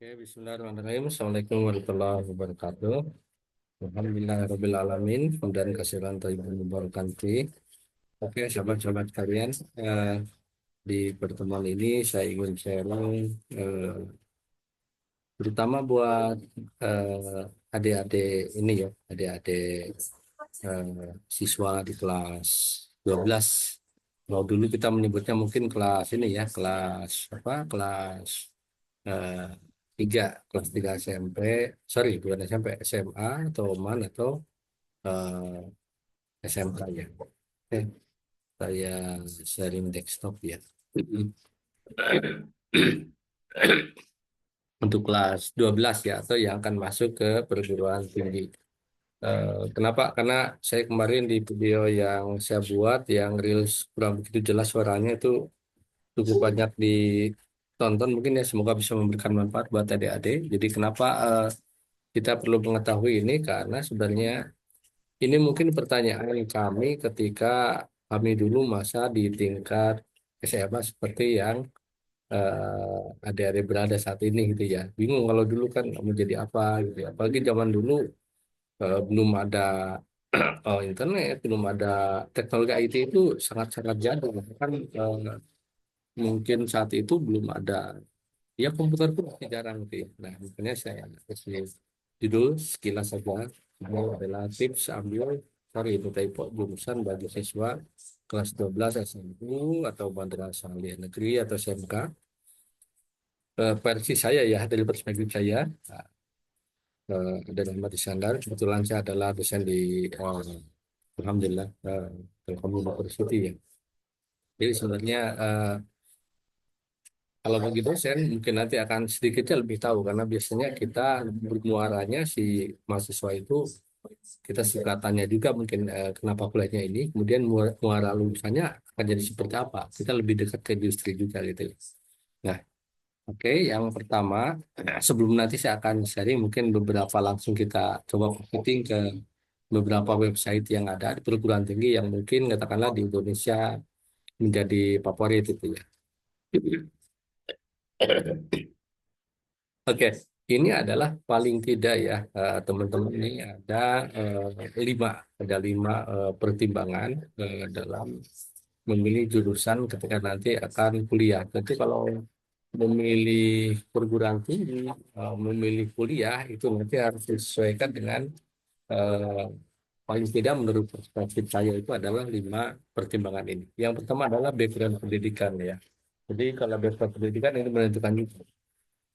Oke, bismillahirrahmanirrahim. Assalamualaikum warahmatullahi wabarakatuh. Alhamdulillahirabbil alamin. Kemudian kasihan thayyibun mubarakatuh. Oke, sahabat-sahabat kalian, di pertemuan ini saya ingin sharing, terutama buat adik-adik ini ya, adik-adik siswa di kelas 12. Kalau dulu kita menyebutnya mungkin kelas ini ya, kelas apa? Kelas eh, 3, kelas 3 SMP, sorry, bukan SMP, SMA atau MAN atau SMK ya. Oke, saya sharing desktop ya. Untuk kelas 12 ya, atau yang akan masuk ke perguruan tinggi. Kenapa? Karena saya kemarin di video yang saya buat, yang reels kurang begitu jelas suaranya itu cukup banyak ditonton, mungkin ya, semoga bisa memberikan manfaat buat adik-adik. Jadi kenapa kita perlu mengetahui ini? Karena sebenarnya ini mungkin pertanyaan kami ketika kami dulu masa di tingkat SMA seperti yang adik-adik berada saat ini gitu ya. Bingung kalau dulu kan mau jadi apa gitu ya. Apalagi zaman dulu belum ada internet, belum ada teknologi IT itu sangat-sangat jadul. Kan mungkin saat itu belum ada, ya komputer pun masih jarang gitu ya. Nah, makanya saya kasih judul sekilas saja. Ini adalah tips ambil, sorry itu typo, jurusan bagi siswa kelas 12 SMU atau Madrasah Aliyah Negeri atau SMK. Versi saya ya, dari perspektif saya. Nah, ada nama Iskandar. Kebetulan saya adalah dosen di Alhamdulillah Telkom University ya. Jadi sebenarnya kalau bagi dosen mungkin nanti akan sedikitnya lebih tahu, karena biasanya kita bermuaranya si mahasiswa itu, kita suka tanya juga mungkin kenapa kuliahnya ini, kemudian muara lulusannya akan jadi seperti apa. Kita lebih dekat ke industri juga gitu ya. Nah, oke, yang pertama, sebelum nanti saya akan sharing mungkin beberapa, langsung kita coba marketing ke beberapa website yang ada di perguruan tinggi yang mungkin katakanlah di Indonesia menjadi favorit itu ya. Oke, ini adalah paling tidak ya, teman-teman, ini lima, ada lima pertimbangan dalam memilih jurusan ketika nanti akan kuliah. Jadi kalau memilih perguruan tinggi, memilih kuliah itu nanti harus disesuaikan dengan eh, paling tidak menurut perspektif saya itu adalah lima pertimbangan ini. Yang pertama adalah background pendidikan ya. Jadi kalau background pendidikan ini menentukan juga.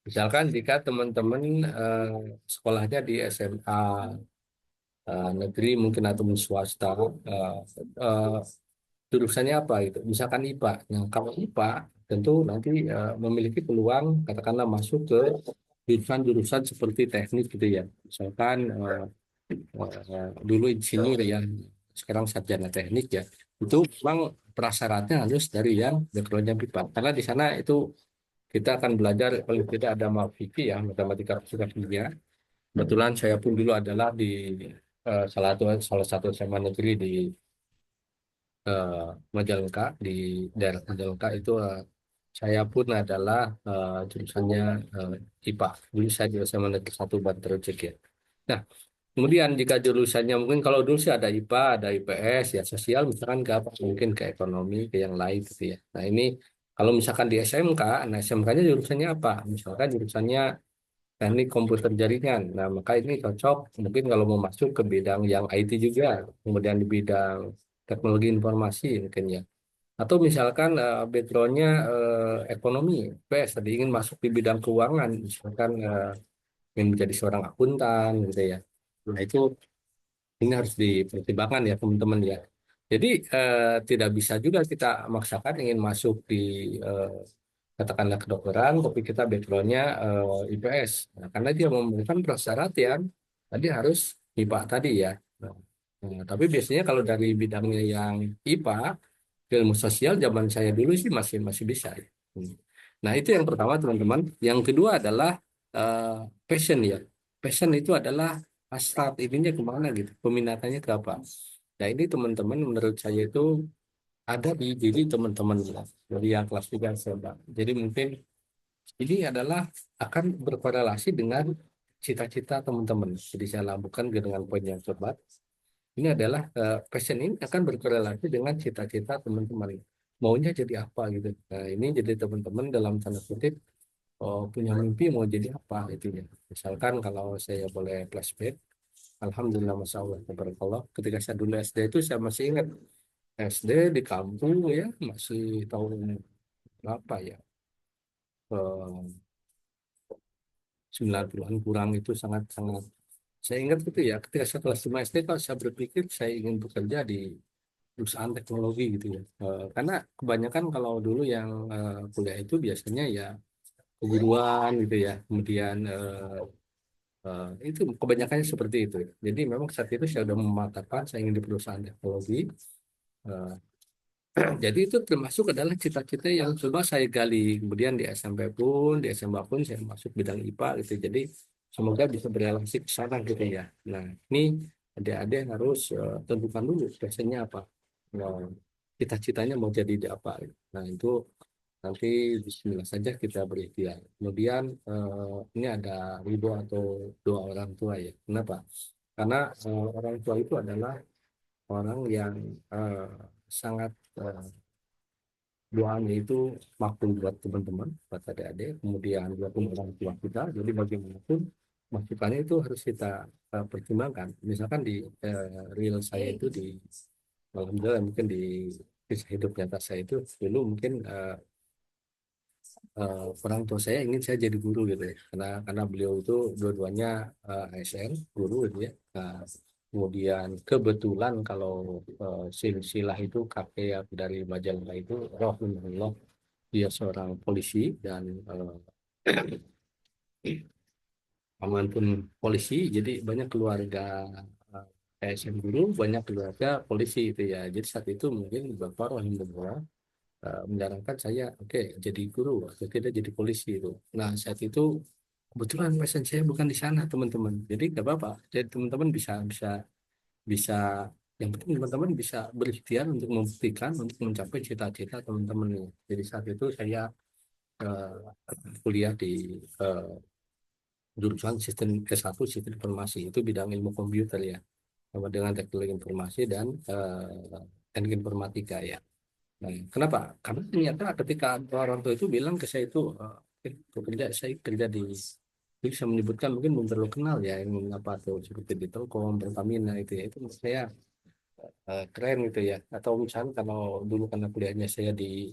Misalkan jika teman-teman sekolahnya di SMA negeri mungkin atau swasta, eh, eh, jurusannya apa gitu, misalkan IPA. Nah, kalau IPA tentu nanti memiliki peluang katakanlah masuk ke jurusan-jurusan seperti teknik gitu ya. Misalkan dulu insinyur ya, sekarang sarjana teknik ya. Itu memang prasyaratnya harus dari yang backgroundnya IPA. Karena di sana itu kita akan belajar paling tidak ada matematika ya, matematika fisika kimia. Kebetulan saya pun dulu adalah di salah satu SMA negeri di eh, Majalengka, di daerah Majalengka itu, saya pun adalah jurusannya IPA. Dulu saya di SMA Negeri 1 Banter Ojek ya. Nah, kemudian jika jurusannya mungkin kalau dulu sih ada IPA, ada IPS, ya sosial misalkan ke apa, mungkin ke ekonomi, ke yang lain gitu ya. Nah, ini kalau misalkan di SMK, nah SMK-nya jurusannya apa? Misalkan jurusannya teknik komputer jaringan. Nah, maka ini cocok mungkin kalau mau masuk ke bidang yang IT juga, kemudian di bidang teknologi informasi mungkin ya. Atau misalkan backgroundnya ekonomi, PS tadi ingin masuk di bidang keuangan, misalkan ingin menjadi seorang akuntan gitu ya. Nah, itu ini harus dipertimbangkan ya teman-teman ya. Jadi tidak bisa juga kita maksakan ingin masuk di eh, katakanlah kedokteran, tapi kita backgroundnya IPS. Nah, karena dia memerlukan prasyarat yang tadi harus IPA tadi ya. Nah, tapi biasanya kalau dari bidangnya yang IPA, ilmu sosial zaman saya dulu sih masih masih bisa ya. Hmm. Nah, itu yang pertama teman-teman. Yang kedua adalah eh, passion ya. Passion itu adalah hasrat ininya kemana gitu, peminatannya ke apa. Nah, ini teman-teman menurut saya itu ada di diri teman-teman ya, dari yang kelas 3 SMA. Jadi mungkin Ini adalah akan berkorelasi dengan cita-cita teman-teman. Jadi saya lambungkan dengan poin yang keempat. Ini adalah passion ini akan berkorelasi dengan cita-cita teman-teman. Maunya jadi apa gitu. Nah, ini jadi teman-teman dalam tanda kutip punya mimpi mau jadi apa gitu ya. Misalkan kalau saya boleh flashback, Alhamdulillah, Masya Allah, tabarakallah. Ketika saya dulu SD itu saya masih ingat SD di kampung ya, masih tahun berapa ya? Eh, 90-an kurang itu sangat-sangat. Saya ingat itu ya, ketika saya kelas 5 SD, kalau saya berpikir saya ingin bekerja di perusahaan teknologi gitu ya. Karena kebanyakan kalau dulu yang kuliah itu biasanya ya keguruan gitu ya. Kemudian itu kebanyakannya seperti itu. Jadi memang saat itu saya sudah mematakan saya ingin di perusahaan teknologi. Eh, Jadi itu termasuk adalah cita-cita yang coba saya gali. Kemudian di SMP pun, di SMA pun saya masuk bidang IPA gitu. Jadi semoga bisa berelasi ke sana gitu ya. Nah, ini adik-adik harus tentukan dulu passionnya apa. Nah, cita-citanya mau jadi di apa. Nah, itu nanti bismillah saja kita berikhtiar. Kemudian ini ada ridho atau doa orang tua ya. Kenapa? Karena orang tua itu adalah orang yang eh, sangat doanya itu makbul buat teman-teman, buat adik-adik, kemudian buat orang tua kita. Jadi bagaimanapun masukannya itu harus kita pertimbangkan. Misalkan di real saya itu di alhamdulillah mungkin di kisah hidup nyata saya itu dulu mungkin orang tua saya ingin saya jadi guru gitu ya, karena beliau itu dua-duanya ASN guru gitu ya. Nah, kemudian kebetulan kalau silsilah itu kakek dari majalah itu Rohimahullah, dia seorang polisi dan paman pun polisi, jadi banyak keluarga eh, ASN guru, banyak keluarga polisi itu ya. Jadi saat itu mungkin Bapak Rohimahullah menyarankan saya, oke, jadi guru atau tidak jadi polisi itu. Nah, saat itu kebetulan passion saya bukan di sana, teman-teman. Jadi nggak apa-apa. Jadi teman-teman bisa bisa bisa yang penting teman-teman bisa berikhtiar untuk membuktikan untuk mencapai cita-cita teman-teman. Jadi saat itu saya kuliah di eh, jurusan sistem S1 sistem informasi itu bidang ilmu komputer ya, sama dengan teknologi informasi dan teknik informatika ya. Nah, kenapa? Karena ternyata ketika orang tua itu bilang ke saya itu, bekerja, saya kerja di, jadi saya menyebutkan mungkin belum terlalu kenal ya, yang apa tuh seperti di Telkom, Pertamina itu menurut saya keren gitu ya. Atau misalnya kalau dulu karena kuliahnya saya di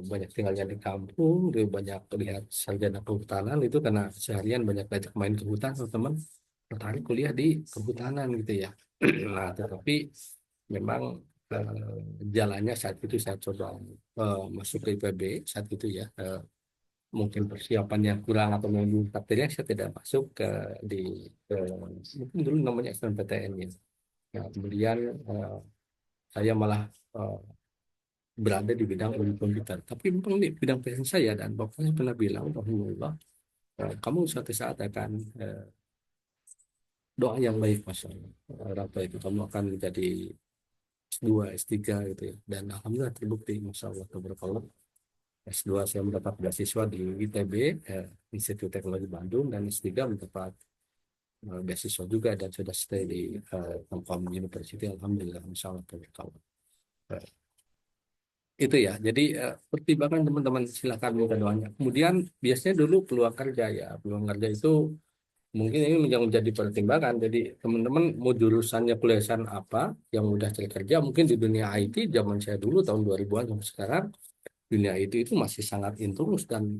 banyak tinggalnya di kampung, di banyak lihat sarjana kehutanan itu karena seharian banyak banyak main ke hutan teman-teman, tertarik kuliah di kehutanan gitu ya. Nah, tetapi memang jalannya saat itu saya coba masuk ke IPB saat itu ya. Mungkin persiapannya kurang atau memang takdirnya saya tidak masuk di ke, mungkin dulu namanya SNPTN ya. Nah, kemudian saya malah eh, berada di bidang ilmu komputer. Tapi memang ini bidang passion saya dan bapaknya pernah bilang, Alhamdulillah, kamu suatu saat akan doa yang baik, Masya Allah. Orang tua itu kamu akan menjadi S2, S3 gitu ya. Dan Alhamdulillah terbukti, Masya Allah, tabarakallah. S2 saya mendapat beasiswa di ITB, Institut Teknologi Bandung, dan S3 mendapat beasiswa juga dan sudah stay di Telkom University. Alhamdulillah, Masya Allah, tabarakallah. Eh, Itu ya, jadi pertimbangan teman-teman silakan minta doanya. Kemudian biasanya dulu peluang kerja ya, peluang kerja itu mungkin ini yang menjadi pertimbangan. Jadi teman-teman mau jurusannya kuliahan apa yang mudah cari kerja, mungkin di dunia IT zaman saya dulu tahun 2000-an sampai sekarang dunia itu masih sangat intens dan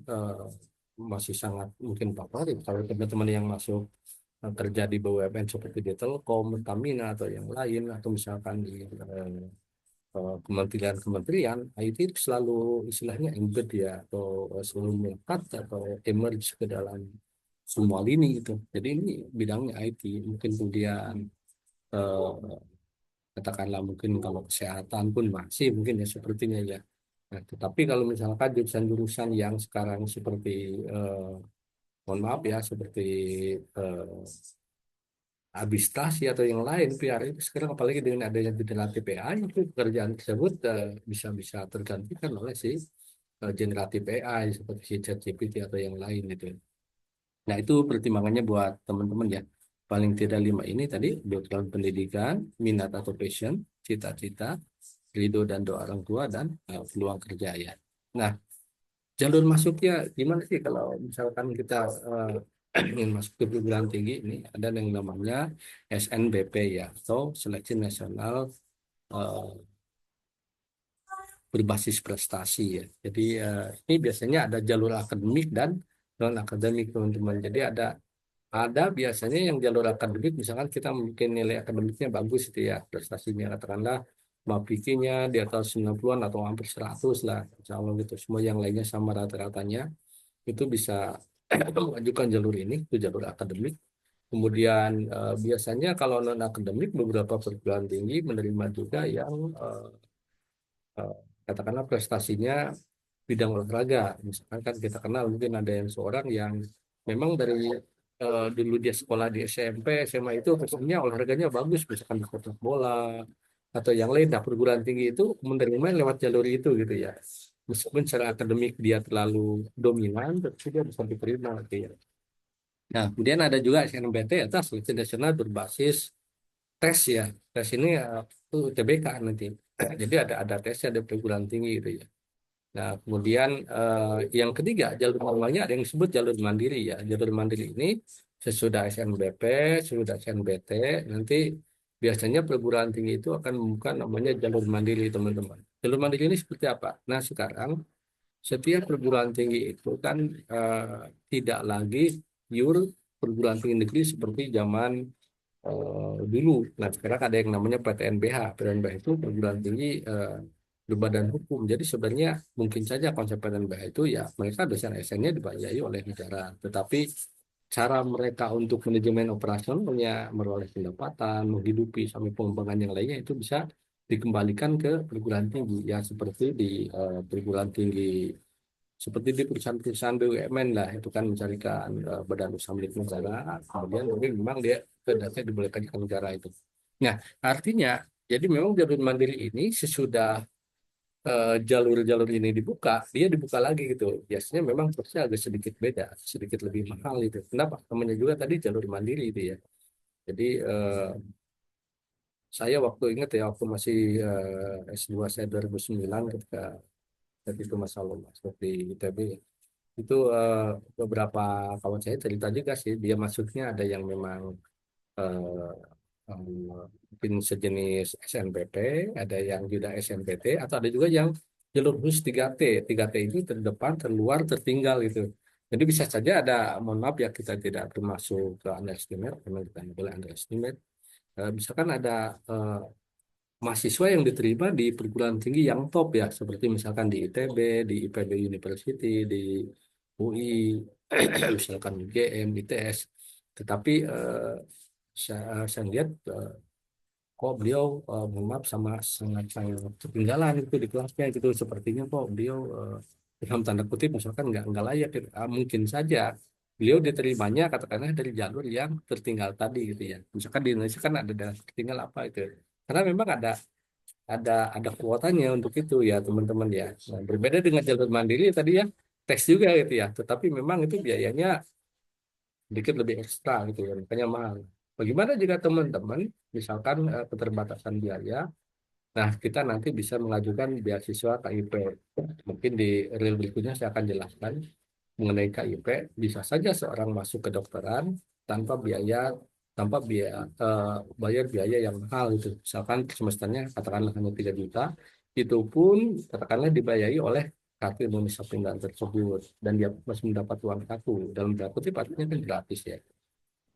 masih sangat mungkin favorit kalau teman-teman yang masuk kerja di BUMN seperti di Telkom, Pertamina atau yang lain atau misalkan di kementerian-kementerian IT itu selalu istilahnya embed ya atau selalu melekat atau emerge ke dalam semua lini gitu. Jadi ini bidangnya IT mungkin kemudian eh, katakanlah mungkin kalau kesehatan pun masih mungkin ya sepertinya ya. Nah, tetapi kalau misalkan jurusan-jurusan yang sekarang seperti mohon maaf ya seperti eh, administrasi atau yang lain PR itu sekarang apalagi dengan adanya jendela TPA itu pekerjaan tersebut bisa bisa tergantikan oleh si generatif AI seperti si ChatGPT atau yang lain gitu. Nah, itu pertimbangannya buat teman-teman ya. Paling tidak 5 ini tadi, background pendidikan, minat atau passion, cita-cita, ridho dan doa orang tua, dan peluang kerja ya. Nah, jalur masuknya gimana sih kalau misalkan kita ingin masuk ke perguruan tinggi ini ada yang namanya SNBP ya, atau Seleksi Nasional eh, berbasis prestasi ya. Jadi ini biasanya ada jalur akademik dan non akademik teman-teman. Jadi ada biasanya yang jalur akademik, misalkan kita mungkin nilai akademiknya bagus itu ya, prestasinya katakanlah MAPIKI-nya di atas 90-an atau hampir 100 lah, insya Allah gitu. Semua yang lainnya sama rata-ratanya, itu bisa mengajukan jalur ini, itu jalur akademik. Kemudian biasanya kalau non akademik beberapa perguruan tinggi menerima juga yang eh, katakanlah prestasinya bidang olahraga. Misalkan kan kita kenal mungkin ada yang seorang yang memang dari dulu dia sekolah di SMP, SMA itu kesannya olahraganya bagus, misalkan di sepak bola atau yang lain. Nah, perguruan tinggi itu menerima lewat jalur itu gitu ya. Meskipun secara akademik dia terlalu dominan, tapi dia bisa diterima gitu ya. Nah, kemudian ada juga SNMPT atau Seleksi Nasional berbasis tes ya. Tes ini itu UTBK nanti. Jadi ada tesnya, ada perguruan tinggi gitu ya. Nah, kemudian yang ketiga, jalur normalnya ada yang disebut jalur mandiri ya. Jalur mandiri ini sesudah SNBP, sesudah SNBT, nanti biasanya perguruan tinggi itu akan membuka namanya jalur mandiri, teman-teman. Jalur mandiri ini seperti apa? Nah, sekarang setiap perguruan tinggi itu kan tidak lagi pure perguruan tinggi negeri seperti zaman dulu. Nah, sekarang ada yang namanya PTNBH. PTNBH itu perguruan tinggi berbadan hukum. Jadi sebenarnya mungkin saja konsep PTNBH itu ya mereka dosen ASN-nya dibayari oleh negara. Tetapi cara mereka untuk manajemen operasionalnya, meroleh pendapatan, menghidupi sampai pengembangan yang lainnya itu bisa dikembalikan ke perguruan tinggi. Ya seperti di perguruan tinggi seperti di perusahaan-perusahaan BUMN lah, itu kan mencarikan badan usaha milik negara, kemudian mungkin memang dia ke data dibolehkan ke negara itu. Nah, artinya jadi memang jalur mandiri ini sesudah jalur-jalur ini dibuka, dia dibuka lagi gitu. Biasanya memang prosesnya agak sedikit beda, sedikit lebih mahal itu. Kenapa? Namanya juga tadi jalur mandiri itu ya. Jadi saya waktu ingat ya, waktu masih S2 saya 2009 ketika itu masalah masuk di ITB, itu beberapa kawan saya cerita juga sih, dia masuknya ada yang memang eh, mungkin sejenis SNPT, ada yang juga SNPT, atau ada juga yang jalur khusus 3T. 3T ini terdepan, terluar, tertinggal itu. Jadi bisa saja ada, mohon maaf ya, kita tidak termasuk ke underestimate, memang kita nggak boleh underestimate. Misalkan ada eh, mahasiswa yang diterima di perguruan tinggi yang top ya, seperti misalkan di ITB, di IPB University, di UI, misalkan UGM, ITS. Tetapi saya lihat kok beliau mohon maaf sama sangat sangat ketinggalan itu di kelasnya gitu. Sepertinya kok beliau dalam tanda kutip misalkan nggak layak gitu. Mungkin saja beliau diterimanya katakanlah dari jalur yang tertinggal tadi gitu ya. Misalkan di Indonesia kan ada daerah tertinggal apa itu. Karena memang ada kuotanya untuk itu ya teman-teman ya. Nah, berbeda dengan jalur mandiri tadi ya, tes juga gitu ya. Tetapi memang itu biayanya sedikit lebih ekstra gitu ya, makanya mahal. Bagaimana jika teman-teman misalkan keterbatasan biaya, nah kita nanti bisa mengajukan beasiswa KIP. Mungkin di reel berikutnya saya akan jelaskan mengenai KIP. Bisa saja seorang masuk kedokteran tanpa bayar biaya yang mahal itu. Misalkan semesternya katakanlah hanya 3 juta, itu pun katakanlah dibayari oleh kartu Indonesia Pintar tersebut dan dia masih mendapat uang saku. Dalam tanda kutip artinya kan gratis ya.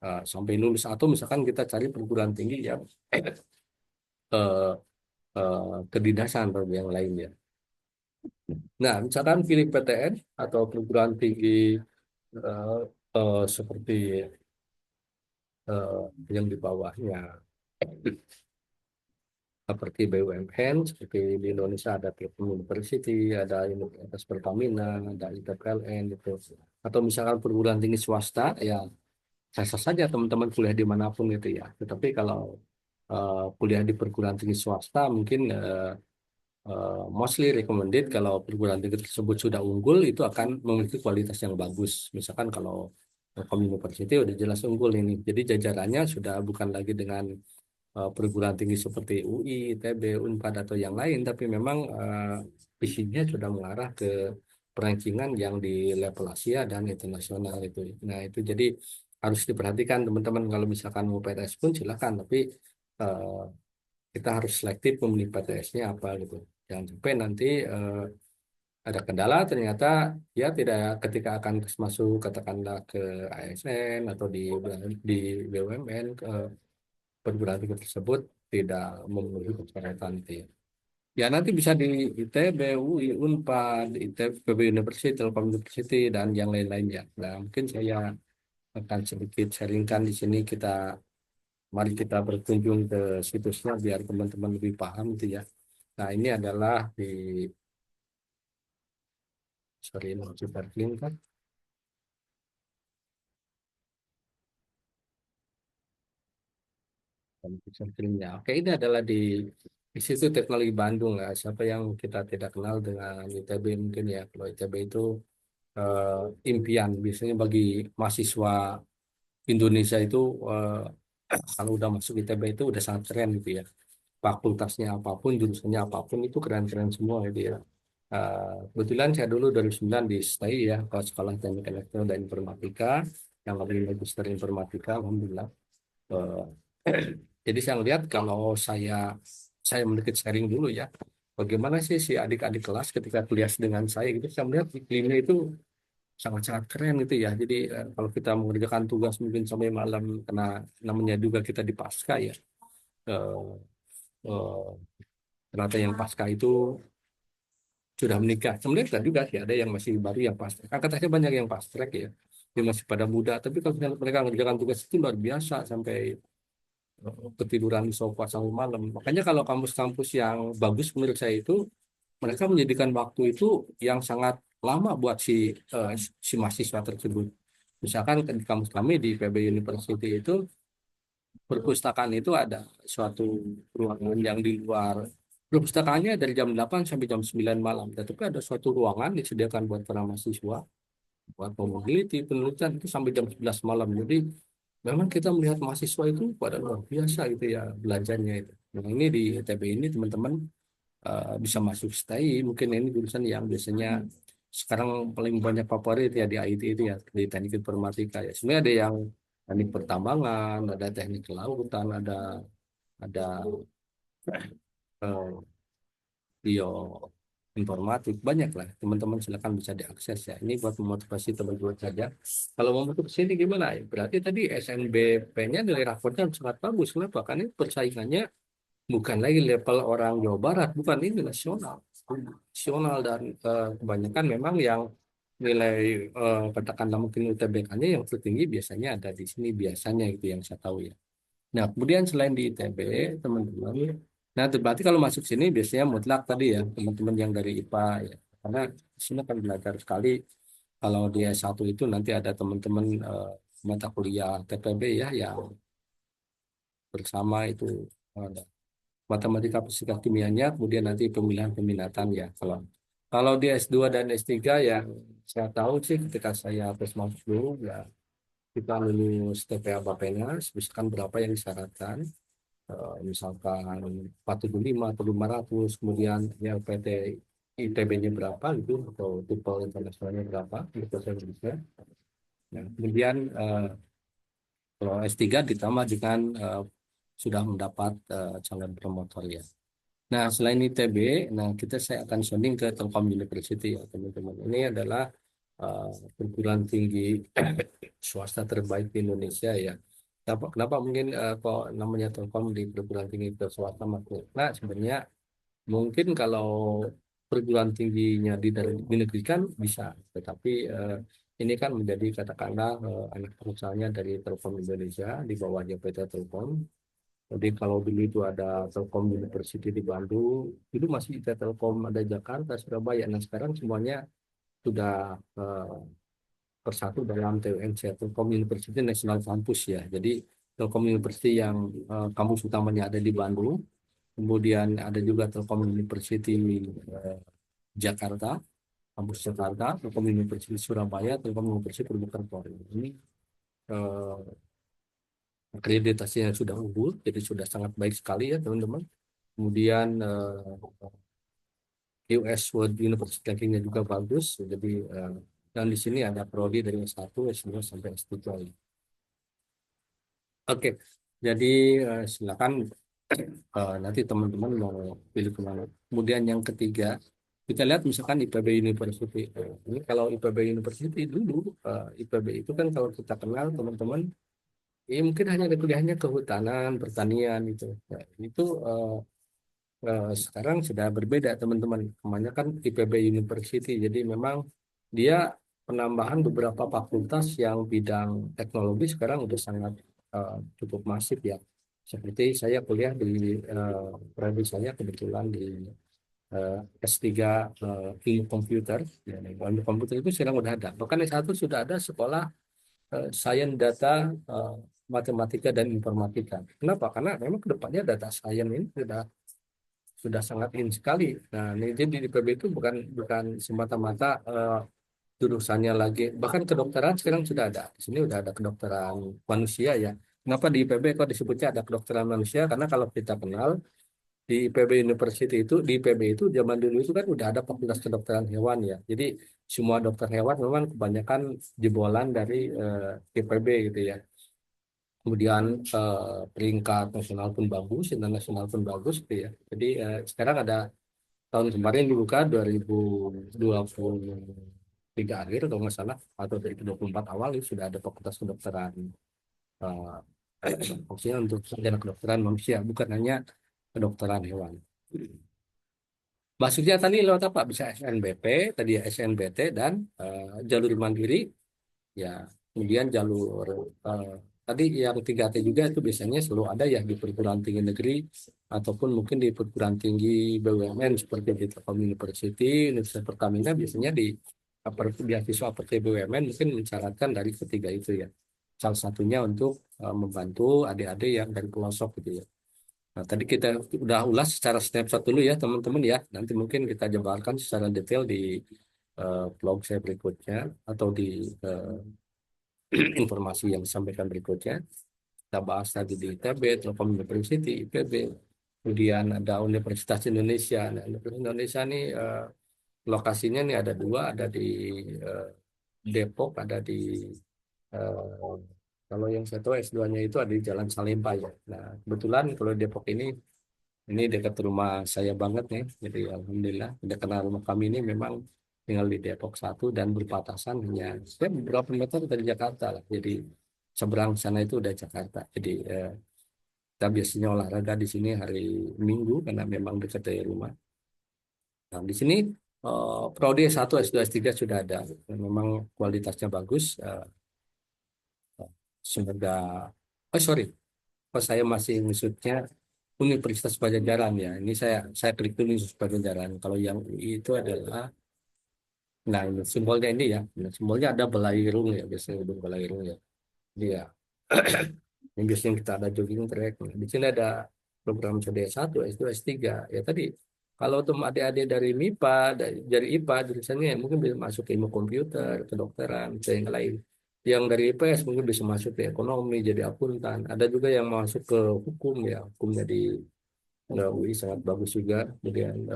Sampai lulus, atau misalkan kita cari perguruan tinggi yang eh, kedinasan atau yang lainnya. Nah, misalkan pilih PTN atau perguruan tinggi eh, seperti eh, yang di bawahnya seperti BUMN, seperti di Indonesia ada Telkom University, ada Universitas Pertamina, ada ITPLN gitu. Atau misalkan perguruan tinggi swasta, ya sah saja teman-teman kuliah dimanapun gitu ya. Tetapi kalau kuliah di perguruan tinggi swasta mungkin mostly recommended kalau perguruan tinggi tersebut sudah unggul itu akan memiliki kualitas yang bagus. Misalkan kalau Telkom University udah jelas unggul ini. Jadi jajarannya sudah bukan lagi dengan perguruan tinggi seperti UI, ITB, Unpad atau yang lain, tapi memang visinya sudah mengarah ke perankingan yang di level Asia dan internasional itu. Nah itu jadi harus diperhatikan teman-teman kalau misalkan mau PTS pun silakan, tapi eh, kita harus selektif memilih PTS-nya apa gitu. Jangan sampai nanti ada kendala ternyata ya tidak ketika akan masuk katakanlah ke ASN atau di BUMN perguruan tinggi tersebut tidak memenuhi persyaratan itu ya. Ya nanti bisa di ITB, UI, Unpad, ITB, PB University, Telkom University dan yang lain-lainnya. Nah mungkin saya akan sedikit sharingkan di sini mari kita berkunjung ke situsnya biar teman-teman lebih paham itu ya. Nah ini adalah di sorry mau coba link kan. Computer Filmnya. Oke, ini adalah di situ Teknologi Bandung lah. Siapa yang kita tidak kenal dengan ITB mungkin ya. Kalau ITB itu impian biasanya bagi mahasiswa Indonesia itu kalau udah masuk ITB itu udah sangat keren gitu ya. Fakultasnya apapun, jurusannya apapun itu keren-keren semua gitu ya. Kebetulan saya dulu 2009 di STAI ya, kalau Sekolah Teknik Elektro dan Informatika, yang lebih Magister Informatika, alhamdulillah. Eh, jadi saya lihat kalau saya sedikit sharing dulu ya, bagaimana sih si adik-adik kelas ketika kuliah dengan saya gitu, saya melihat iklimnya itu sangat-sangat keren gitu ya. Jadi kalau kita mengerjakan tugas mungkin sampai malam, karena namanya juga kita di pasca ya, eh, eh, ternyata yang pasca itu sudah menikah. Sebenarnya ada juga sih, ada yang masih baru yang fast track. Angkatannya banyak yang fast track ya, dia masih pada muda. Tapi kalau misalnya mereka mengerjakan tugas itu luar biasa sampai ketiduran di sofa sampai malam. Makanya kalau kampus-kampus yang bagus menurut saya itu mereka menjadikan waktu itu yang sangat lama buat si mahasiswa tersebut. Misalkan di kampus kami di PB University itu perpustakaan itu ada suatu ruangan yang di luar perpustakaannya dari jam 8 sampai jam 9 malam. Tetapi ada suatu ruangan disediakan buat para mahasiswa buat meneliti penelitian itu sampai jam 11 malam. Jadi memang kita melihat mahasiswa itu pada luar biasa gitu ya belajarnya itu. Nah ini di ITB ini teman-teman bisa masuk stay. Mungkin ini jurusan yang biasanya sekarang paling banyak favorit ya di IT itu ya di teknik informatika ya. Sebenarnya ada yang teknik pertambangan, ada teknik kelautan, ada eh, bio informatik banyak lah teman-teman silakan bisa diakses ya ini buat memotivasi teman-teman saja kalau mau masuk ke sini gimana ya berarti tadi SNBP-nya nilai raportnya sangat bagus kenapa karena ini persaingannya bukan lagi level orang Jawa Barat bukan ini nasional dan kebanyakan memang yang nilai katakanlah mungkin UTBK-nya yang tertinggi biasanya ada di sini biasanya itu yang saya tahu ya. Nah, kemudian selain di ITB, teman-teman, nah berarti kalau masuk sini biasanya mutlak tadi ya, teman-teman yang dari IPA ya. Karena di sini kan belajar sekali, kalau di S1 itu nanti ada teman-teman mata kuliah TPB ya, yang bersama itu ada matematika fisika kimianya, kemudian nanti pemilihan peminatan ya. Kalau di S2 dan S3 yang saya tahu sih ketika saya tes masuk dulu ya, kita lulus TPA Bapenas, misalkan berapa yang disyaratkan, misalkan 475 atau 500 kemudian ya PT ITB-nya berapa gitu atau TOEFL internasionalnya berapa gitu saya bisa. Nah, kemudian kalau S3 ditambah dengan sudah mendapat calon promotor ya. Nah, selain ITB, nah saya akan sounding ke Telkom University ya teman-teman. Ini adalah uh, perguruan tinggi swasta terbaik di Indonesia ya. Kenapa mungkin kok namanya Telkom di perguruan tinggi ke swasta masuk? Nah, sebenarnya mungkin kalau perguruan tingginya di negeri kan bisa, tetapi ini kan menjadi katakanlah anak perusahaannya dari Telkom Indonesia di bawahnya PT Telkom. Jadi kalau dulu itu ada Telkom University di Bandung, itu masih ada Telkom ada Jakarta, Surabaya. Nah sekarang semuanya sudah bersatu dalam TUNC, Telkom University National Campus ya. Jadi Telkom University yang kampus utamanya ada di Bandung, kemudian ada juga Telkom University eh, Jakarta, kampus Jakarta, Telkom University Surabaya, Telkom University Purwokerto. Ini eh, akreditasinya sudah unggul, jadi sudah sangat baik sekali ya teman-teman. Kemudian US World University rankingnya juga bagus, jadi dan di sini ada prodi dari S1, S2 sampai S3. Oke, jadi silakan nanti teman-teman mau pilih kemana. Kemudian yang ketiga, kita lihat misalkan IPB University. Ini kalau IPB University dulu, IPB itu kan kalau kita kenal teman-teman, mungkin hanya ada kuliahnya kehutanan, pertanian itu. Nah, itu sekarang sudah berbeda teman-teman. Kebanyakan IPB University, jadi memang dia penambahan beberapa fakultas yang bidang teknologi sekarang udah sangat cukup masif ya. Seperti saya kuliah di prodi saya kebetulan di S3 ilmu komputer. Ya, ilmu komputer itu sekarang udah ada. Bahkan S1 sudah ada sekolah Sains Data, eh, Matematika dan Informatika. Kenapa? Karena memang kedepannya data science ini sudah sangat in sekali. Nah, ini jadi di IPB itu bukan bukan semata-mata jurusannya lagi, bahkan kedokteran sekarang sudah ada. Di sini sudah ada kedokteran manusia ya. Kenapa di IPB kok disebutnya ada kedokteran manusia? Karena kalau kita kenal di IPB University itu, di IPB itu zaman dulu itu kan udah ada fakultas kedokteran hewan ya. Jadi semua dokter hewan memang kebanyakan jebolan dari IPB gitu ya. Kemudian peringkat nasional pun bagus, internasional pun bagus gitu ya. Jadi sekarang ada tahun kemarin dibuka 2023 akhir kalau nggak salah atau 2024 awal itu sudah ada fakultas kedokteran eh, maksudnya untuk sarjana kedokteran manusia bukan hanya kedokteran hewan. Maksudnya tadi lewat apa? Bisa SNBP, tadi ya SNBT dan jalur mandiri ya. Kemudian jalur eh, tadi yang 3T juga itu biasanya selalu ada ya di perguruan tinggi negeri ataupun mungkin di perguruan tinggi BUMN seperti di Telkom University, Universitas Pertamina biasanya di beasiswa seperti BUMN mungkin mensyaratkan dari ketiga itu ya. Salah satunya untuk membantu adik-adik yang dari pelosok gitu ya. Nah, tadi kita udah ulas secara snapshot dulu ya teman-teman ya. Nanti mungkin kita jabarkan secara detail di vlog saya berikutnya atau di eh, informasi yang disampaikan berikutnya. Kita bahas tadi di ITB, Telkom University, IPB, kemudian ada Universitas Indonesia. Nah, Universitas Indonesia ini lokasinya nih ada dua, ada di eh, Depok, ada di eh, kalau yang saya tahu S2-nya itu ada di Jalan Salemba ya. Nah, kebetulan kalau Depok ini dekat rumah saya banget nih. Jadi alhamdulillah, udah kenal rumah kami ini memang tinggal di Depok satu dan berbatasan hanya beberapa meter dari Jakarta lah. Jadi seberang sana itu udah Jakarta. Jadi kita biasanya olahraga di sini hari Minggu karena memang dekat dari rumah. Nah, di sini Prodi S1, S2, S3 sudah ada. Dan memang kualitasnya bagus. Semoga, oh sorry, pas saya masih maksudnya Universitas Pajajaran ya. Ini saya klik dulu Universitas Pajajaran. Kalau yang UI itu adalah, nah ini simbolnya ini ya. Nah, simbolnya ada belairung ya, biasanya gedung belairung ya. Dia yang biasanya kita ada jogging track. Nah, di sini ada program CD1, S2, S3. Ya tadi kalau untuk adik-adik dari MIPA, dari IPA jurusannya ya mungkin bisa masuk ke ilmu komputer, kedokteran, atau yang lain. Yang dari IPS mungkin bisa masuk ke ekonomi, jadi akuntan. Ada juga yang masuk ke hukum ya, hukumnya di UI sangat bagus juga. Kemudian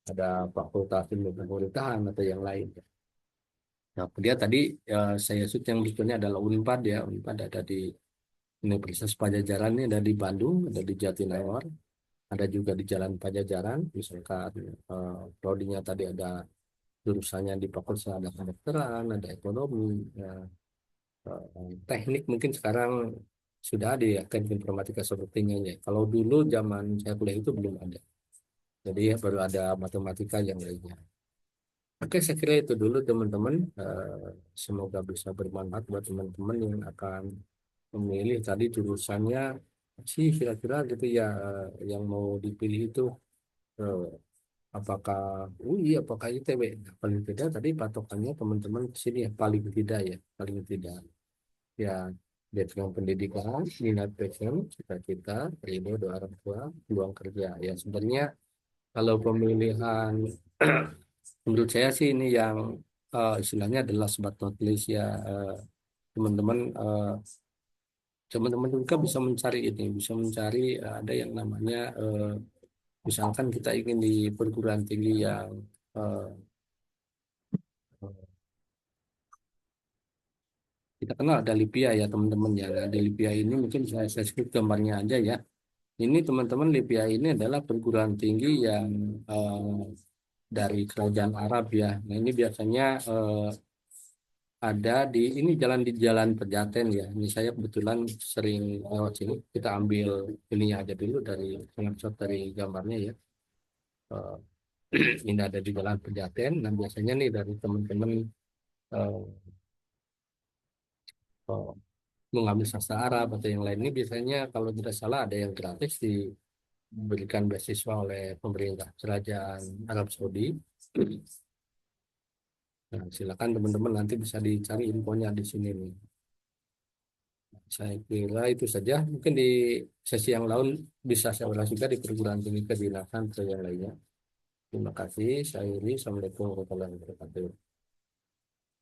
ada fakultas ilmu pemerintahan atau yang lain. Nah, kemudian tadi saya shoot yang berikutnya adalah Unpad ya. Unpad ada di Universitas Pajajaran ini ada di Bandung, ada di Jatinangor, ada juga di Jalan Pajajaran. Misalkan prodinya tadi ada jurusannya di fakultas ada kedokteran, ada ekonomi, ya, teknik mungkin sekarang sudah ada ya teknik informatika sepertinya ya. Kalau dulu zaman saya kuliah itu belum ada. Jadi ya baru ada matematika yang lainnya. Oke, saya kira itu dulu teman-teman. Semoga bisa bermanfaat buat teman-teman yang akan memilih tadi jurusannya sih kira-kira gitu ya yang mau dipilih itu eh, apakah UI, apakah ITB. Nah, paling tidak tadi patokannya teman-teman ke sini ya paling tidak ya, paling tidak. Ya, background pendidikan, minat passion, cita-cita, ridho doa orang tua, peluang kerja. Ya sebenarnya kalau pemilihan menurut saya sih ini yang istilahnya adalah sebat not list ya, teman-teman teman-teman juga bisa mencari ini, bisa mencari ada yang namanya misalkan kita ingin di perguruan tinggi yang eh, kita kenal ada LIPIA ya teman-teman ya. Nah, di LIPIA ini mungkin saya skip gambarnya aja ya. Ini teman-teman LIPIA ini adalah perguruan tinggi yang dari kerajaan Arab ya. Nah ini biasanya ada di Jalan Pejaten ya. Ini saya kebetulan sering lewat sini. Kita ambil ini aja dulu dari snapshot dari gambarnya ya. Eh, ini ada di Jalan Pejaten. Nah biasanya nih dari teman-teman eh, eh, mengambil sastra Arab atau yang lain ini biasanya kalau tidak salah ada yang gratis diberikan beasiswa oleh pemerintah kerajaan Arab Saudi. Nah, silakan teman-teman nanti bisa dicari infonya di sini nih. Saya kira itu saja. Mungkin di sesi yang lain bisa saya ulas juga di perguruan tinggi kedinasan atau yang lainnya. Terima kasih. Saya Iri. Assalamualaikum warahmatullahi wabarakatuh.